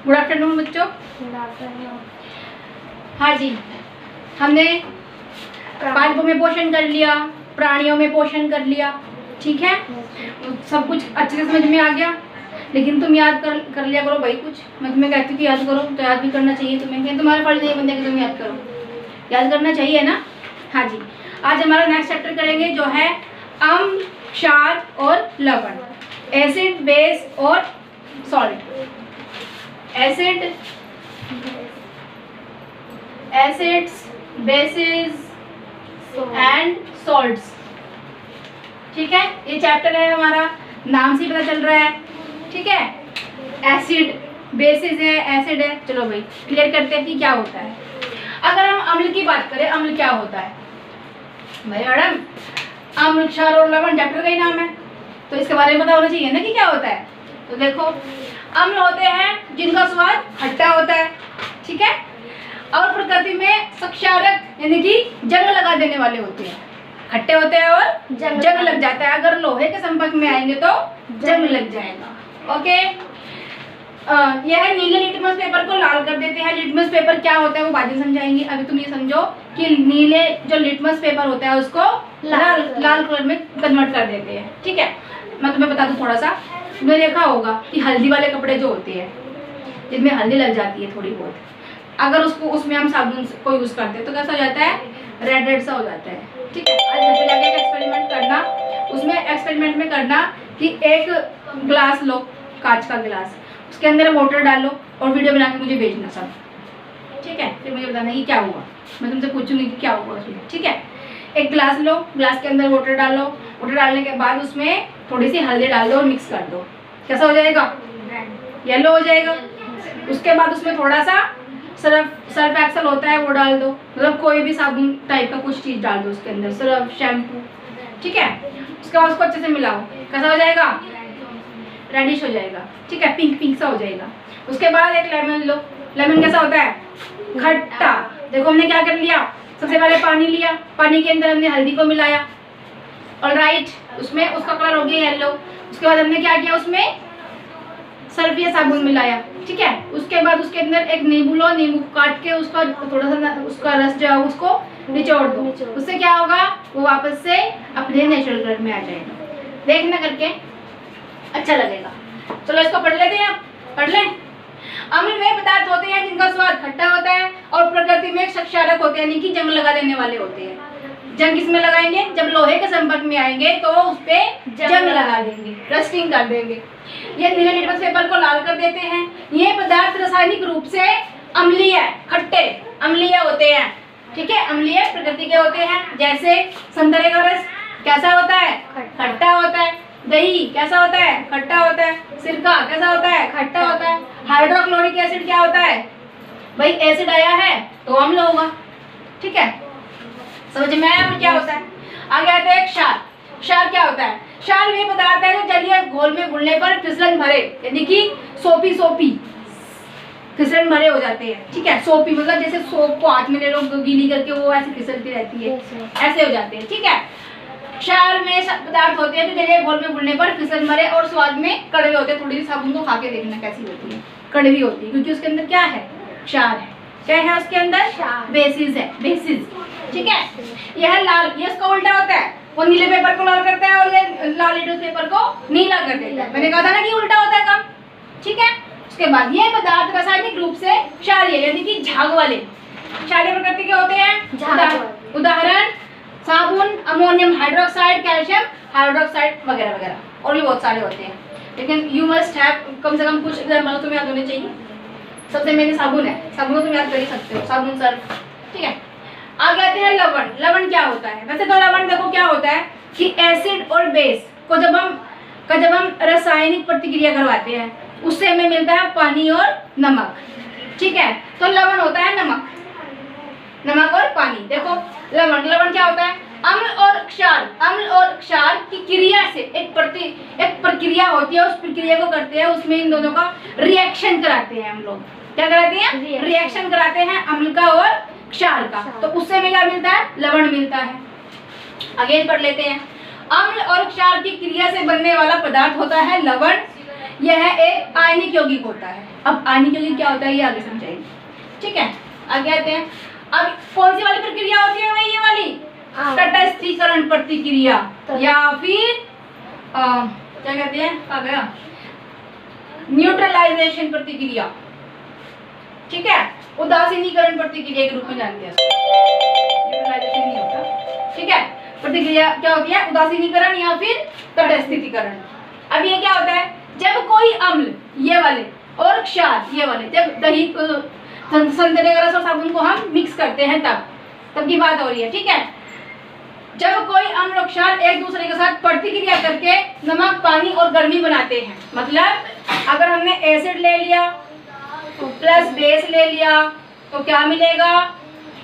Good afternoon बच्चों। हाँ जी, हमने पादपों में पोषण कर लिया, प्राणियों में पोषण कर लिया, ठीक है। सब कुछ अच्छे से समझ में आ गया। लेकिन तुम याद कर लिया करो भाई कुछ। मैं तुम्हें कहती हूँ कि याद करो, तो याद भी करना चाहिए तुम्हें। तुम्हारा फर्ज नहीं बनता कि तुम याद करो, याद करना चाहिए ना। हाँ जी, आज हमारा नेक्स्ट चैप्टर करेंगे जो है अम्ल, क्षार और लवण, एसिड, बेस और salt. Acids, basis and salts, ठीक है। ये चैप्टर है हमारा, नाम से ही पता चल रहा है, ठीक है। एसिड, बेसिस है, एसिड है। चलो भाई क्लियर करते हैं कि क्या होता है। अगर हम अम्ल की बात करें, अम्ल क्या होता है भाई मैडम? अम्ल, क्षार और लवण चैप्टर का ही नाम है, तो इसके बारे में पता होना चाहिए ना कि क्या होता है। तो देखो, अम्ल होते हैं जिनका स्वाद खट्टा होता है, ठीक है, और प्रकृति में क्षारक यानी कि जंग लगा देने वाले होते हैं। खट्टे होते हैं और जंग लग जाता है। अगर लोहे के संपर्क में आएंगे तो जंग लग जाएगा। ओके, यह नीले लिटमस पेपर को लाल कर देते हैं। लिटमस पेपर क्या होता है वो बाद में समझाएंगे। अभी तुम ये समझो कि नीले जो लिटमस पेपर होता है उसको लाल कलर में कन्वर्ट कर देते हैं, ठीक है। मैं तुम्हें बता दूं थोड़ा सा, तुमने देखा होगा कि हल्दी वाले कपड़े जो होते हैं जिनमें हल्दी लग जाती है थोड़ी बहुत, अगर उसमें हम साबुन को यूज करते हैं तो कैसा हो जाता है? रेड रेड सा हो जाता है, ठीक है। आज घर पे जाके एक एक्सपेरिमेंट करना, उसमें एक्सपेरिमेंट में करना कि एक ग्लास लो, कांच का गिलास, उसके अंदर वाटर डालो और वीडियो बना के मुझे भेजना सब, ठीक है। फिर मुझे बताना कि क्या हुआ। मैं तुमसे पूछूंगी कि क्या हुआ उसमें, ठीक है। एक ग्लास लो, ग्लास के अंदर वाटर डालो, वाटर डालने के बाद उसमें थोड़ी सी हल्दी डाल दो और मिक्स कर दो। कैसा हो जाएगा? येलो हो जाएगा। उसके बाद उसमें थोड़ा सा सर्फ एक्सल होता है वो डाल दो, मतलब कोई भी साबुन टाइप का कुछ चीज डाल दो उसके अंदर, सर्फ, शैम्पू, ठीक है। उसके बाद उसको अच्छे से मिलाओ। कैसा हो जाएगा? रेडिश हो जाएगा, ठीक है, पिंक पिंक सा हो जाएगा। उसके बाद एक लेमन लो। लेमन कैसा होता है? खट्टा। देखो हमने क्या कर लिया, सबसे पहले पानी लिया, पानी के अंदर हमने हल्दी को मिलाया, ऑलराइट, उसमें उसका कलर हो गया येलो। उसके बाद हमने क्या किया, उसमें सर्फ या साबुन मिलाया, ठीक है। उसके बाद उसके अंदर एक नींबू लो, नींबू काट के उसका थोड़ा सा उसका रस जो है उसको निचोड़ दो। उससे क्या होगा, वो वापस से अपने नेचुरल कलर में आ जाएगा। देखना करके अच्छा लगेगा। चलो इसको पढ़ लेते हैं, पढ़ लें। अम्ल वे पदार्थ होते हैं जिनका स्वाद खट्टा होता है और प्रकृति में क्षारक होते हैं, यानी कि जंग लगा देने वाले होते हैं। जंग किसमें लगाएंगे? जब लोहे के संपर्क में आएंगे तो उस पे जंग लगा देंगे, रस्टिंग कर देंगे। ये नीले लिटमस पेपर को लाल कर देते हैं। ये पदार्थ रासायनिक रूप से अम्लीय, खट्टे अम्लीय होते हैं, ठीक है। अम्लीय प्रकृति के होते हैं। जैसे संतरे का रस कैसा होता है? खट्टा होता है। दही कैसा होता है? खट्टा होता है। सिरका कैसा होता है? खट्टा होता है। हाइड्रोक्लोरिक एसिड क्या होता है भाई? एसिड आया है तो अम्ल होगा, ठीक है। समझ में आया क्या होता है? आगे आते हैं क्षार। क्षार क्या होता है? क्षार वे पदार्थ है जो जलीय घोल में घुलने पर फिसलन भरे, यानी कि सोपी फिसलन भरे हो जाते हैं, ठीक है। सोपी मतलब जैसे सोप को हाथ में ले लो गीली करके वो ऐसे फिसलती रहती है, ऐसे हो जाते हैं, ठीक है। क्षार में पदार्थ होते हैं जो जलीय घोल में घुलने पर फिसलन भरे और स्वाद में कड़वे होते हैं। थोड़ी सी साबुन को खा के देखना कैसी होती है, कड़वी होती है, क्योंकि उसके अंदर क्या है? क्षार है। क्या है उसके अंदर? बेसिस है, बेसिस, ठीक है। यह लाल, ये इसका उल्टा होता है, वो नीले पेपर को लाल करता है और ये लाल लिटमस पेपर को नीला कर देता है। मैंने कहा था ना कि उल्टा होता है काम, ठीक है। उसके बाद ये पदार्थ रासायनिक रूप से क्षारीय यानी कि झाग वाले, क्षारीय प्रकृति के होते हैं। उदाहरण साबुन, अमोनियम हाइड्रोक्साइड, कैल्शियम हाइड्रोक्साइड वगैरह वगैरह, और भी बहुत सारे होते हैं। लेकिन यू मस्ट हैव कम से कम कुछ एग्जाम्पल तुम्हें याद होने चाहिए। सबसे मेन साबुन है, साबुन तुम याद कर ही सकते हो, साबुन, सर्फ, ठीक है। आगे आते हैं लवण। लवण क्या होता है? वैसे तो लवण देखो क्या होता है कि एसिड और बेस को जब हम रासायनिक प्रतिक्रिया करवाते हैं उससे हमें मिलता है पानी और नमक, ठीक है। तो लवण होता है नमक और पानी। देखो लवण क्या होता है? अम्ल और क्षार की क्रिया से एक प्रक्रिया होती है, उस प्रक्रिया को करते हैं, उसमें इन दोनों का रिएक्शन कराते हैं हम लोग। क्या कराते हैं? रिएक्शन कराते हैं, अम्ल का और क्षार का। तो उससे हमें क्या मिलता है? लवण मिलता है। आगे पढ़ लेते हैं। अम्ल और क्षार की क्रिया से बनने वाला पदार्थ होता है लवण। यह एक आयनिक यौगिक होता है। अब आयनिक यौगिक क्या होता है ये आगे समझाएंगे, ठीक है। आगे आते हैं। अब कौन सी वाली प्रक्रिया होती है भाई, ये वाली तटस्थीकरण प्रतिक्रिया या फिर क्या कहते हैं, आ गया न्यूट्रलाइजेशन प्रतिक्रिया, ठीक है। उदासीनीकरण प्रतिक्रिया के रूप में जानते हैं, न्यूट्रलाइजेशन नहीं होता, ठीक है। प्रतिक्रिया क्या होती है, उदासीनीकरण या फिर तटस्थीकरण। अब ये क्या होता है, जब कोई अम्ल ये वाले और क्षार ये वाले, जब दही संतरे वगैरह और साबुन को हम मिक्स करते हैं तब की बात हो रही है, ठीक है। जब कोई अम्ल और क्षार एक दूसरे के साथ प्रतिक्रिया करके नमक, पानी और गर्मी बनाते हैं, मतलब अगर हमने एसिड ले लिया तो प्लस बेस ले लिया तो क्या मिलेगा,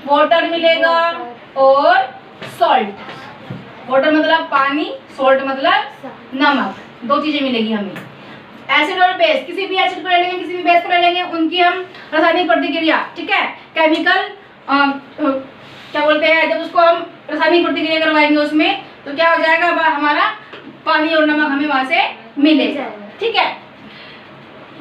वाटर मिलेगा और सॉल्ट। वाटर मतलब पानी, सॉल्ट मतलब नमक, दो चीजें मिलेगी हमें। एसिड और बेस, किसी भी एसिड को ले लेंगे, किसी भी बेस को ले लेंगे, उनकी हम रासायनिक प्रतिक्रिया, ठीक है, केमिकल क्या बोलते हैं, जब उसको हम रासायनिक प्रतिक्रिया करवाएंगे उसमें तो क्या हो जाएगा, हमारा पानी और नमक हमें वहां से मिलेगा, ठीक है।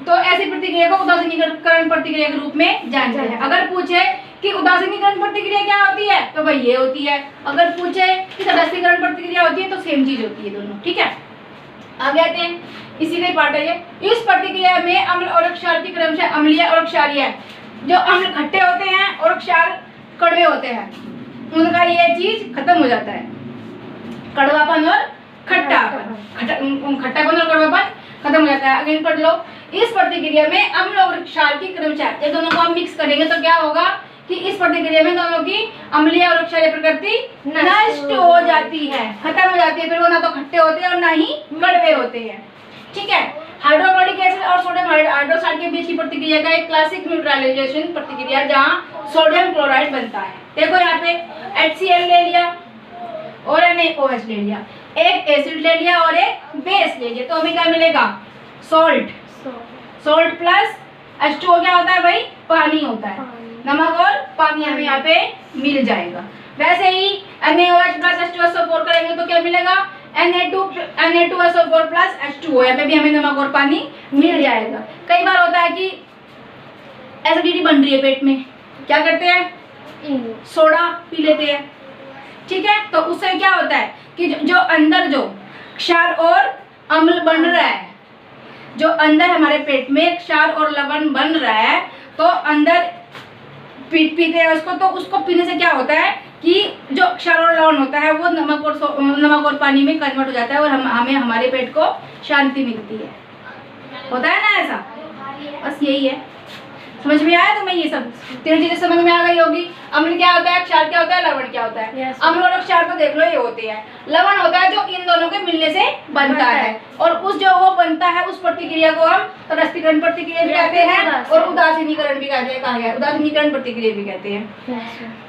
तो ऐसी प्रतिक्रिया को उदासीनीकरण प्रतिक्रिया के रूप में जानते हैं। अगर पूछे कि उदासीनीकरण प्रतिक्रिया क्या होती है तो भाई ये होती है। अगर पूछे कि तटस्थीकरण प्रतिक्रिया होती है तो सेम चीज होती है दोनों, ठीक है। आगे आते हैं, इसी का ही पार्ट है ये। इस प्रतिक्रिया में अम्ल और क्षार की क्रमशः अम्लीय और क्षारीय, जो अम्ल खट्टे होते हैं और क्षार कड़वे होते हैं, उनका ये चीज खत्म हो जाता है, कड़वापन और खट्टापन, खट्टापन और कड़वापन खत्म हो जाता है। अगेन पढ़ लो, इस प्रतिक्रिया में अम्ल और क्षार की क्रमशः, जब दोनों को हम मिक्स करेंगे तो क्या होगा कि इस प्रतिक्रिया में दोनों की अम्लीय और क्षारीय प्रकृति नष्ट हो जाती है, खत्म हो जाती है। फिर वो ना तो खट्टे होते हैं और ना ही कड़वे होते हैं, ठीक है। हाइड्रोक्लोरिक एसिड और सोडियम हाइड्रोक्साइड के बीच की प्रतिक्रिया का एक क्लासिक न्यूट्रलाइजेशन प्रतिक्रिया जहाँ सोडियम क्लोराइड बनता है। देखो यहाँ पे HCl ले लिया और NaOH ले लिया, एक एसिड ले लिया और एक बेस ले लिया, तो हमें क्या मिलेगा, सॉल्ट। सॉल्ट प्लस H2O क्या होता है भाई, पानी होता है, नमक और पानी हमें यहाँ पे मिल जाएगा। वैसे ही NaOH प्लस H2SO4 करेंगे तो क्या मिलेगा, Na2SO4 प्लस H2O, यहाँ पे भी हमें नमक और पानी मिल जाएगा। कई बार होता है कि एसिडिटी बन रही है पेट में, क्या करते हैं, सोडा पी लेते हैं, ठीक है। तो उससे क्या होता है कि जो अंदर जो क्षार और अम्ल बन रहा है, जो अंदर हमारे पेट में क्षार और लवण बन रहा है, तो अंदर पीते हैं उसको, तो उसको पीने से क्या होता है कि जो क्षार और लवण होता है वो नमक और पानी में कन्वर्ट हो जाता है और हमें हमारे पेट को शांति मिलती है। होता है ना ऐसा, बस यही है। समझ में आया तुम्हें, ये सब तीन चीजें समझ में आ गई होगी। अम्ल क्या होता है, क्षार क्या होता है, लवण क्या होता है। अम्ल और क्षार तो देख लो ये होते हैं, लवण होता है जो इन दोनों के मिलने से बनता है, और उस जो वो बनता है उस प्रतिक्रिया को हम तटस्थीकरण प्रतिक्रिया भी कहते हैं और उदासीनीकरण भी कहते हैं, कहा गया उदासीनीकरण प्रतिक्रिया भी कहते हैं।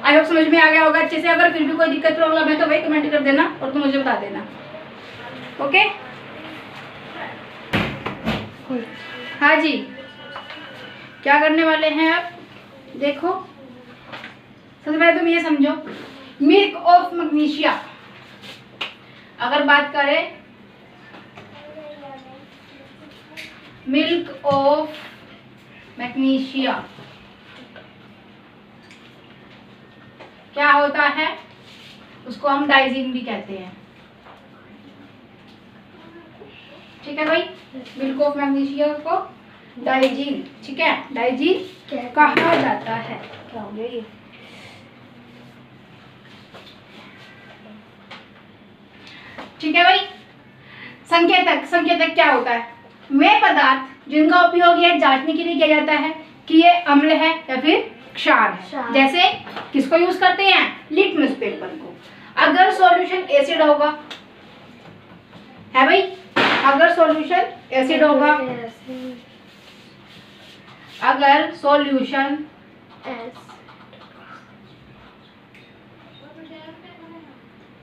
आई होप समझ में आ गया होगा अच्छे से। अगर फिर भी कोई दिक्कत प्रॉब्लम है तो भाई कमेंट कर देना और तुम मुझे बता देना, ओके। हाँ जी, क्या करने वाले हैं अब, देखो सबसे पहले तुम ये समझो, मिल्क ऑफ मैग्नीशिया। अगर बात करें मिल्क ऑफ मैग्नीशिया क्या होता है, उसको हम डाइजीन भी कहते हैं, ठीक है भाई। मिल्क ऑफ मैग्नीशिया को डाइजीन, ठीक है, डाइजीन कहा जाता है। क्या हो गया ये, ठीक है भाई। संकेतक, संकेतक क्या होता है, वे पदार्थ जिनका उपयोग यह जांचने के लिए किया जाता है कि ये अम्ल है या फिर क्षार है। जैसे किसको यूज करते हैं, लिटमस पेपर को। अगर सॉल्यूशन एसिड होगा, है भाई, अगर सॉल्यूशन एसिड होगा, अगर सॉल्यूशन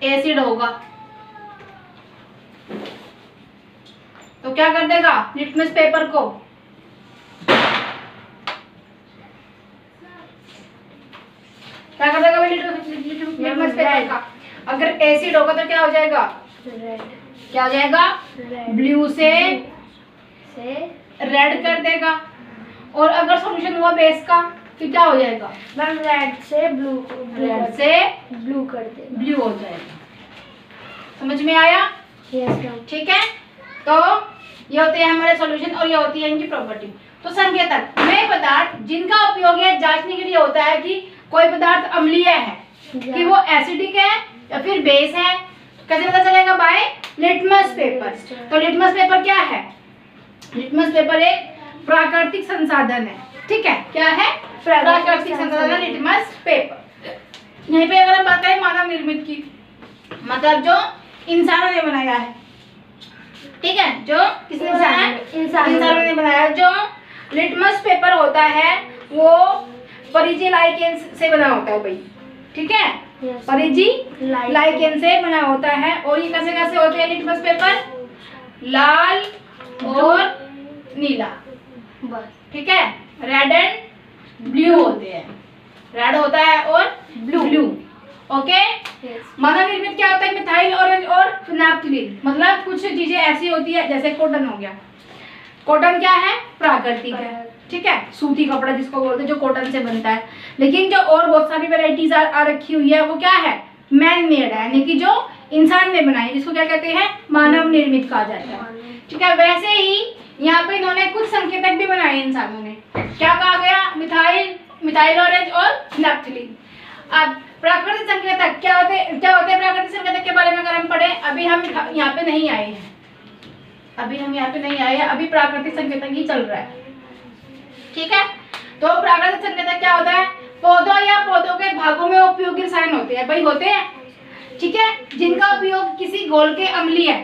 एसिड होगा तो क्या कर देगा, लिटमस पेपर को क्या कर देगा लिटमस पेपर का। अगर एसिड होगा तो क्या हो जाएगा, रेड। क्या हो जाएगा, ब्लू से से रेड कर देगा, और अगर सॉल्यूशन हुआ बेस का तो क्या हो जाएगा मैम? रेड से ब्लू कर देगा, ब्लू हो जाएगा। समझ में आया? Yes ma'am. ठीक है, तो ये होते हैं हमारे सॉल्यूशन और ये होती है इनकी प्रॉपर्टी। तो संकेतक वे पदार्थ जिनका उपयोग यह जांचने के लिए होता है कि कोई पदार्थ अम्लीय है, कि वो एसिडिक है या फिर बेस है, कैसे पता चलेगा? By litmus paper. तो लिटमस पेपर क्या है? लिटमस पेपर एक प्राकृतिक संसाधन है। ठीक है, क्या है? प्राकृतिक संसाधन लिटमस पेपर। यहीं पे अगर हम बात करें मानव निर्मित की, मतलब जो इंसानों ने बनाया है, ठीक है, जो किसने बनाया है? इंसानों ने बनाया। जो लिटमस पेपर होता है वो परिजी लाइकेन से बना होता है भाई, ठीक है, परिजी लाइकेन से बना होता है। और ये कैसे कैसे होते हैं लिटमस पेपर? लाल और नीला, ठीक है, रेड एंड ब्लू होते हैं। रेड होता है और ब्लू। ओके, मानव निर्मित क्या होता है? मिथाइल ऑरेंज और फिनाप्थलीन। मतलब कुछ चीजें ऐसी होती है, जैसे कॉटन हो गया। कॉटन क्या है? प्राकृतिक है, ठीक है, सूती कपड़ा जिसको बोलते हैं, जो कॉटन से बनता है। लेकिन जो और बहुत सारी वेराइटीज आ रखी हुई है वो क्या है? मैन मेड है, यानी कि जो इंसान ने बनाई, जिसको क्या कहते हैं? मानव निर्मित कहा जाता है। ठीक है, वैसे ही यहाँ पे इन्होंने कुछ संकेतक भी बनाए इंसानों ने। क्या कहा गया? मिथाइल ऑरेंज और फिनाप्थलीन। अब प्राकृतिक संकेतक क्या होते हैं? प्राकृतिक संकेतक के बारे में अगर हम पढ़े, अभी हम यहाँ पे नहीं आए हैं, अभी प्राकृतिक संकेतक ही चल रहा है। ठीक है, तो प्राकृतिक संकेतक क्या होता है? पौधों या पौधों के भागों में उपयोगी रसायन होते हैं, भाई होते हैं, ठीक है, जिनका उपयोग किसी घोल के अम्लीय है,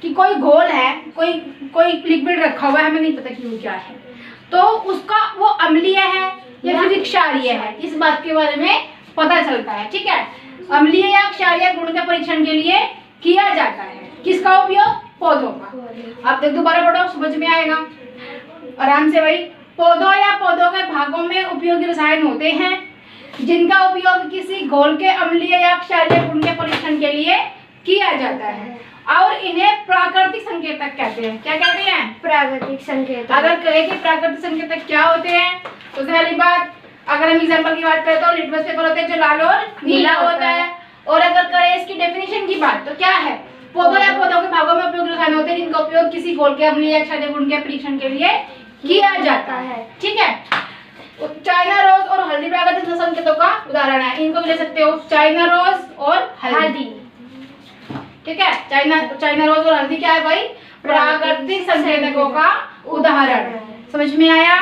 कि कोई घोल है, कोई लिक्विड रखा हुआ है, हमें नहीं पता क्यों क्या है, तो उसका वो अम्लीय है या फिर क्षारीय है, इस बात के बारे में पता चलता है। ठीक है, अम्लीय या क्षारीय गुण के परीक्षण के लिए किया जाता है। किसका उपयोग? पौधों का। आप दोबारा पढ़ो, समझ में आएगा आराम से भाई। पौधों या पौधों के भागों में उपयोगी रसायन होते हैं जिनका उपयोग किसी घोल के अम्लीय या क्षारीय गुण के परीक्षण के लिए किया जाता है, और इन्हें प्राकृतिक संकेतक कहते हैं। क्या कहते हैं? प्राकृतिक संकेतक। अगर कहे कि प्राकृतिक संकेतक क्या होते हैं, तो पहली बात, अगर हम एग्जांपल की बात करें तो लिटमस पेपर होते हैं जो लाल और नीला होता है। और अगर करें इसकी डेफिनेशन की बात, तो क्या है? पौधों या पौधों के भागों में उपयोगी रसायन होते हैं जिनका उपयोग किसी घोल के अम्लीय या क्षारीय गुण के परीक्षण के लिए किया जाता है। ठीक है, चाइना रोज और हल्दी प्राकृतिक संकेतों का उदाहरण है। इनको भी ले सकते हो, चाइना रोज और हल्दी। ठीक है, चाइना रोज और हल्दी क्या है भाई? प्राकृतिक संकेतकों का उदाहरण। समझ में आया?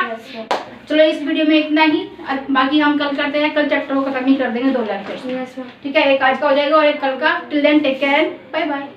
चलो इस वीडियो में इतना ही, बाकी हम कल करते हैं। कल चैप्टर को खत्म ही कर देंगे, 2 लेक्चर। ठीक है, एक आज का हो जाएगा और एक कल का। Till then take care and bye bye.